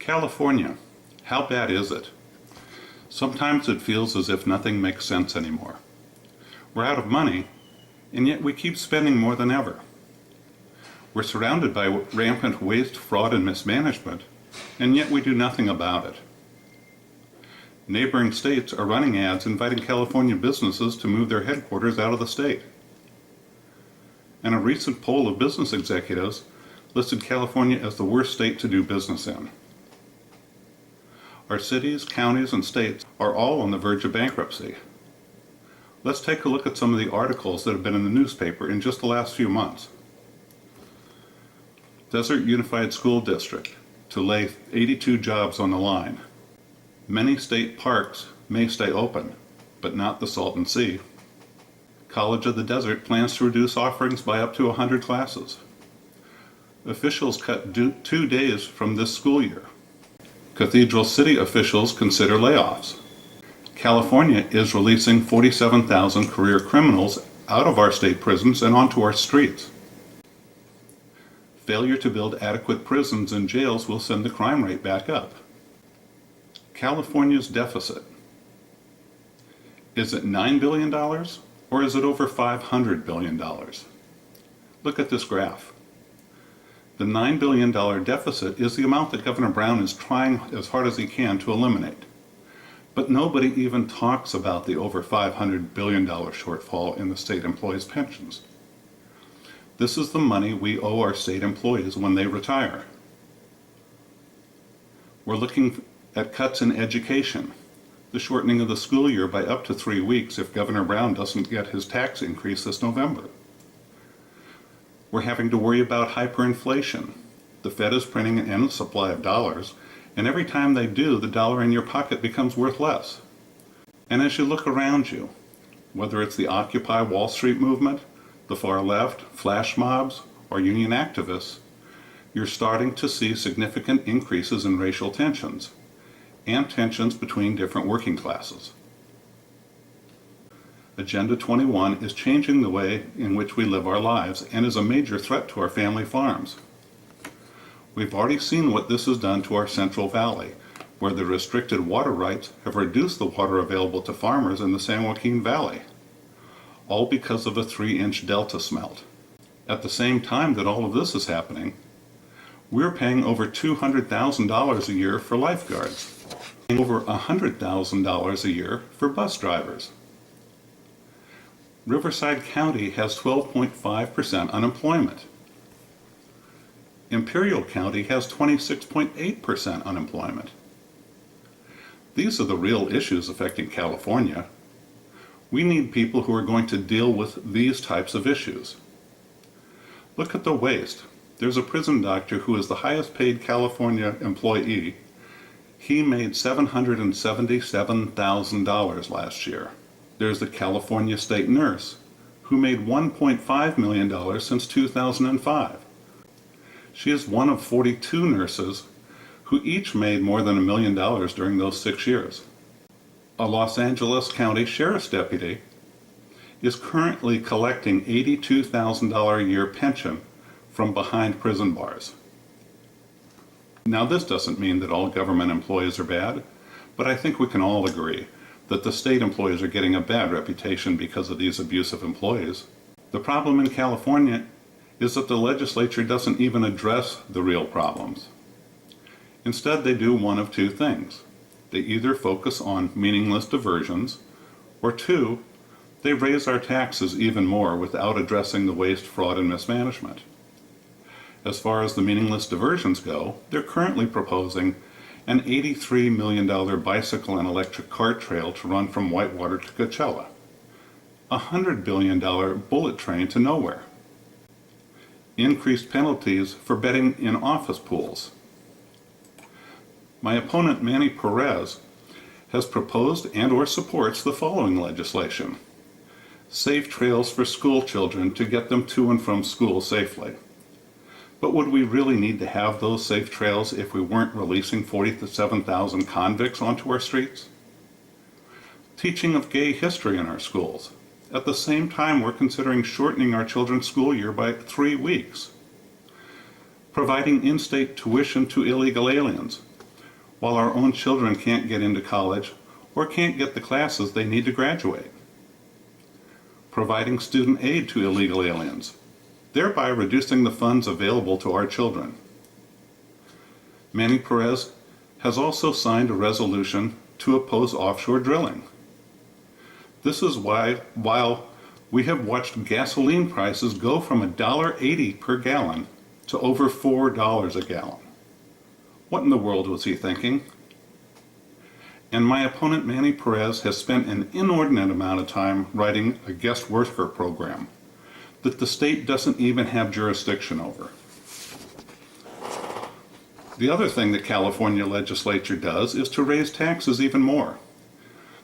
California, how bad is it? Sometimes it feels as if nothing makes sense anymore. We're out of money, and yet we keep spending more than ever. We're surrounded by rampant waste, fraud, and mismanagement, and yet we do nothing about it. Neighboring states are running ads inviting California businesses to move their headquarters out of the state. And a recent poll of business executives listed California as the worst state to do business in. Our cities, counties, and states are all on the verge of bankruptcy. Let's take a look at some of the articles that have been in the newspaper in just the last few months. Desert Unified School District to lay 82 jobs on the line. Many state parks may stay open, but not the Salton Sea. College of the Desert plans to reduce offerings by up to 100 classes. Officials cut 2 days from this school year. Cathedral City officials consider layoffs. California is releasing 47,000 career criminals out of our state prisons and onto our streets. Failure to build adequate prisons and jails will send the crime rate back up. California's deficit. Is it $9 billion or is it over $500 billion? Look at this graph. The $9 billion deficit is the amount that Governor Brown is trying as hard as he can to eliminate. But nobody even talks about the over $500 billion shortfall in the state employees' pensions. This is the money we owe our state employees when they retire. We're looking at cuts in education, the shortening of the school year by up to 3 weeks if Governor Brown doesn't get his tax increase this November. We're having to worry about hyperinflation. The Fed is printing an endless supply of dollars, and every time they do, the dollar in your pocket becomes worth less. And as you look around you, whether it's the Occupy Wall Street movement, the far left, flash mobs, or union activists, you're starting to see significant increases in racial tensions, and tensions between different working classes. Agenda 21 is changing the way in which we live our lives and is a major threat to our family farms. We've already seen what this has done to our Central Valley, where the restricted water rights have reduced the water available to farmers in the San Joaquin Valley, all because of a 3-inch delta smelt. At the same time that all of this is happening, we're paying over $200,000 a year for lifeguards, and over $100,000 a year for bus drivers. Riverside County has 12.5% unemployment. Imperial County has 26.8% unemployment. These are the real issues affecting California. We need people who are going to deal with these types of issues. Look at the waste. There's a prison doctor who is the highest paid California employee. He made $777,000 last year. There's the California state nurse, who made $1.5 million since 2005. She is one of 42 nurses who each made more than $1 million during those 6 years. A Los Angeles County Sheriff's deputy is currently collecting $82,000 a year pension from behind prison bars. Now, this doesn't mean that all government employees are bad, but I think we can all agree that the state employees are getting a bad reputation because of these abusive employees. The problem in California is that the legislature doesn't even address the real problems. Instead, they do one of two things. They either focus on meaningless diversions, or two, they raise our taxes even more without addressing the waste, fraud, and mismanagement. As far as the meaningless diversions go, they're currently proposing an $83 million bicycle and electric cart trail to run from Whitewater to Coachella, a $100 billion bullet train to nowhere, increased penalties for betting in office pools. My opponent Manny Perez has proposed and/or supports the following legislation: safe trails for school children to get them to and from school safely. But would we really need to have those safe trails if we weren't releasing 47,000 convicts onto our streets? Teaching of gay history in our schools. At the same time, we're considering shortening our children's school year by 3 weeks. Providing in-state tuition to illegal aliens, while our own children can't get into college or can't get the classes they need to graduate. Providing student aid to illegal aliens, thereby reducing the funds available to our children. Manny Perez has also signed a resolution to oppose offshore drilling. This is why, while we have watched gasoline prices go from $1.80 per gallon to over $4 a gallon. What in the world was he thinking? And my opponent Manny Perez has spent an inordinate amount of time writing a guest worker program that the state doesn't even have jurisdiction over. The other thing the California legislature does is to raise taxes even more.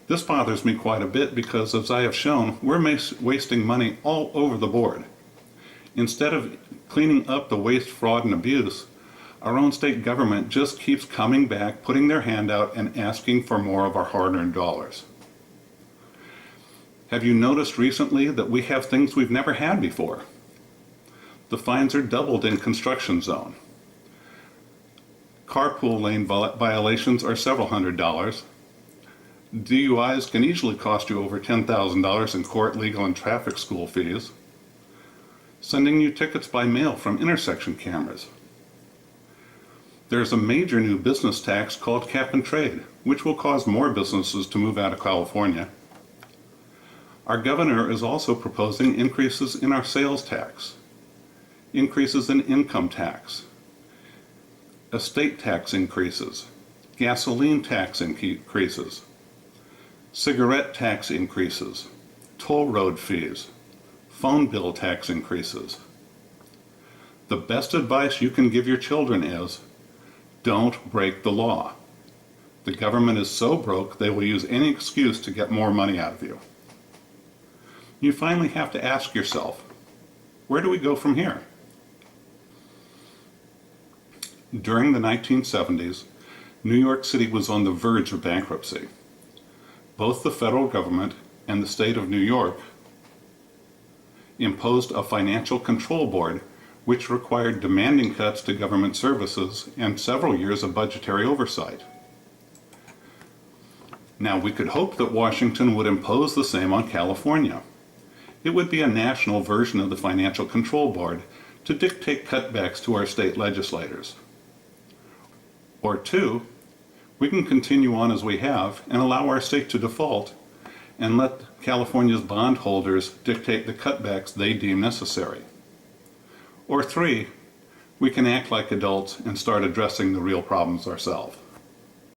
This bothers me quite a bit because, as I have shown, we're wasting money all over the board. Instead of cleaning up the waste, fraud, and abuse, our own state government just keeps coming back, putting their hand out, and asking for more of our hard-earned dollars. Have you noticed recently that we have things we've never had before? The fines are doubled in construction zone. Carpool lane violations are several $100s. DUIs can easily cost you over $10,000 in court, legal, and traffic school fees. Sending you tickets by mail from intersection cameras. There's a major new business tax called cap and trade, which will cause more businesses to move out of California. Our governor is also proposing increases in our sales tax, increases in income tax, estate tax increases, gasoline tax increases, cigarette tax increases, toll road fees, phone bill tax increases. The best advice you can give your children is, don't break the law. The government is so broke they will use any excuse to get more money out of you. You finally have to ask yourself, where do we go from here? During the 1970s, New York City was on the verge of bankruptcy. Both the federal government and the state of New York imposed a financial control board which required demanding cuts to government services and several years of budgetary oversight. Now, we could hope that Washington would impose the same on California. It would be a national version of the financial control board to dictate cutbacks to our state legislators. Or two, we can continue on as we have and allow our state to default and let California's bondholders dictate the cutbacks they deem necessary. Or three, we can act like adults and start addressing the real problems ourselves.